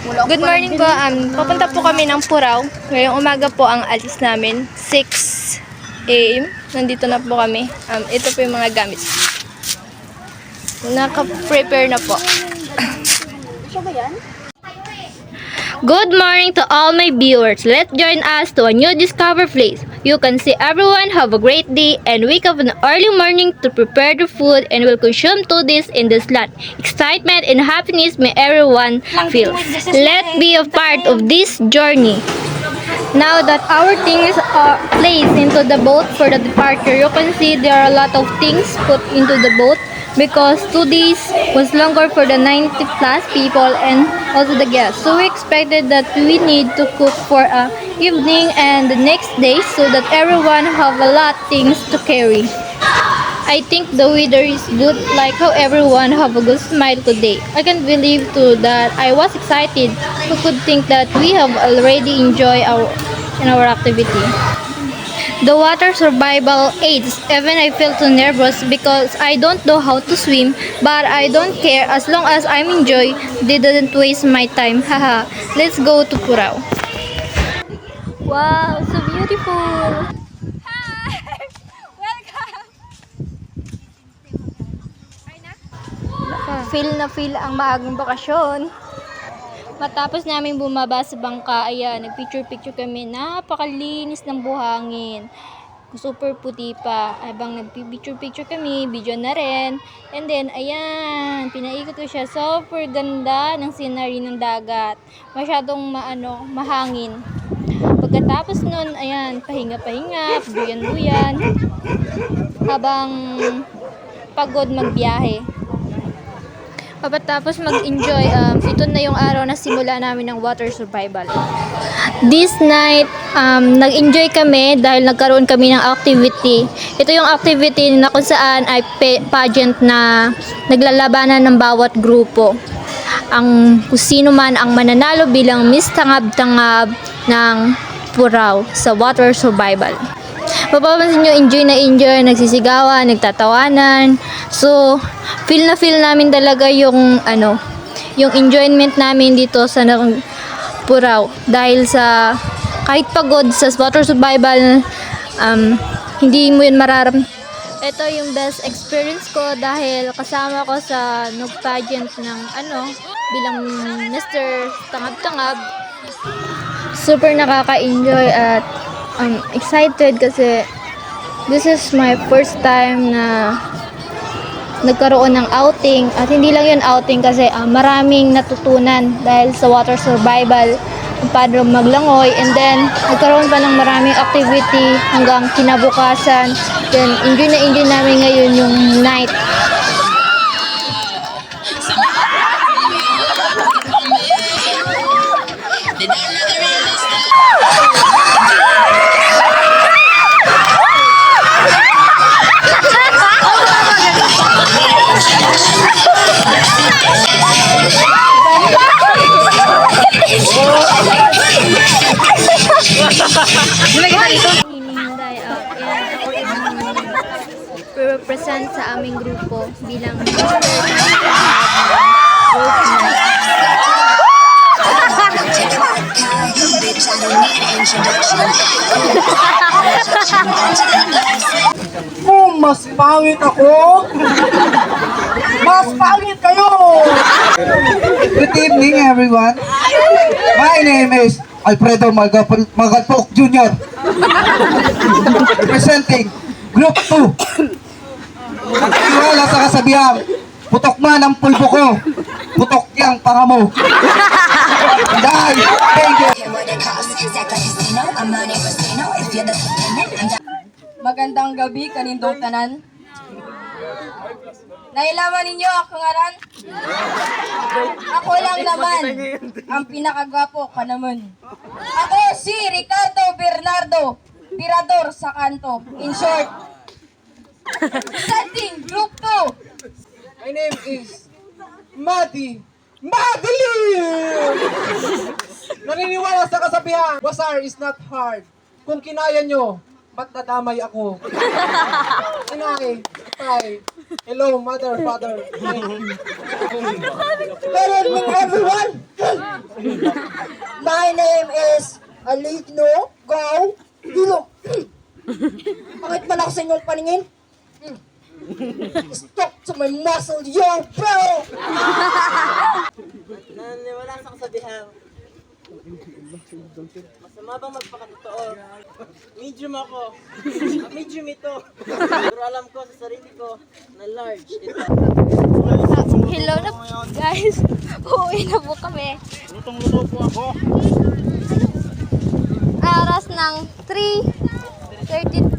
Good morning po. Papunta po kami ng Purao. Ngayong umaga po ang alis namin. 6 AM. Nandito na po kami. Ito po yung mga gamit. Naka-prepare na po. Good morning to all my viewers. Let's join us to a new discover place. You can see everyone have a great day and wake up in the early morning to prepare the food and will consume to this in this land. Excitement and happiness may everyone feel. Let's be a part of this journey. Now that our things are placed into the boat for the departure, you can see there are a lot of things put into the boat because 2 days was longer for the 90 plus people and also the guests. So we expected that we need to cook for a evening and the next day so that everyone have a lot things to carry. I think the weather is good, like how everyone have a good smile today. I can't believe too that I was excited. Who could think that we have already enjoyed our activity. The water survival aids. Even I feel too nervous because I don't know how to swim, but I don't care as long as I'm enjoy. They didn't waste my time. Haha. Let's go to Purao. Wow, so beautiful. Feel ang maagang bakasyon. Matapos namin bumaba sa bangka, ayan, nagpicture-picture kami. Napakalinis ng buhangin. Super puti pa. Habang nagpicture-picture kami, video na rin. And then, ayan, pinaikot ko siya. Super ganda ng scenery ng dagat. Masyadong mahangin. Pagkatapos nun, ayan, pahinga-pahinga, buyan-buyan. Habang pagod magbiyahe. Pagkatapos mag-enjoy, ito na yung araw na simula namin ng water survival. This night, nag-enjoy kami dahil nagkaroon kami ng activity. Ito yung activity na kung saan ay pageant na naglalabanan ng bawat grupo. Kung sino man ang mananalo bilang Miss Tangab-Tangab ng Purao sa water survival. Mapapansin nyo, enjoy na enjoy, nagsisigawan, nagtatawanan. So, feel namin talaga yung yung enjoyment namin dito sa Purao. Dahil sa kahit pagod sa water survival, hindi mo yun Ito yung best experience ko dahil kasama ko sa pageant ng bilang Mr. Tangab-Tangab. Super nakaka-enjoy at excited kasi this is my first time na nagkaroon ng outing at hindi lang yun outing kasi maraming natutunan dahil sa water survival kung paano maglangoy and then nagkaroon pa ng maraming activity hanggang kinabukasan then enjoy namin ngayon yung night. Represent sa aming grupo bilang group Mas pangit ako! Mas pangit kayo! Good evening everyone. My name is Alfredo Magalpok Jr. Representing Group 2. Nagtiwala sa kasabihan, putok man ang pulbo ko, putok yang panga mo. Dahil, thank you. Magandang gabi kanindong tanan. Nailaman ninyo ang ngaran? Ako lang naman ang pinakagwapo ka naman. Ako si Ricardo Bernardo Tirador sa kanto. In short, Setting Group 2. My name is Madeline! Naniniwala sa kasabihan, Basar is not hard. Kung kinaya nyo, ba't nadamay ako? Inay, tay, hello, mother, father. Good evening, everyone! Aligno, gaw, ilog. Bakit man ako sa inyong paningin? Stop to my muscle, yo, bro! Naniniwala sa kasabihan. Masama bang magpakatotoo? Medium ako. Medium ito. Pero alam ko sa sarili ko na large ito. Hello na guys. Uuwi na po kami. Lutong-luto po ako. Oras ng 3:32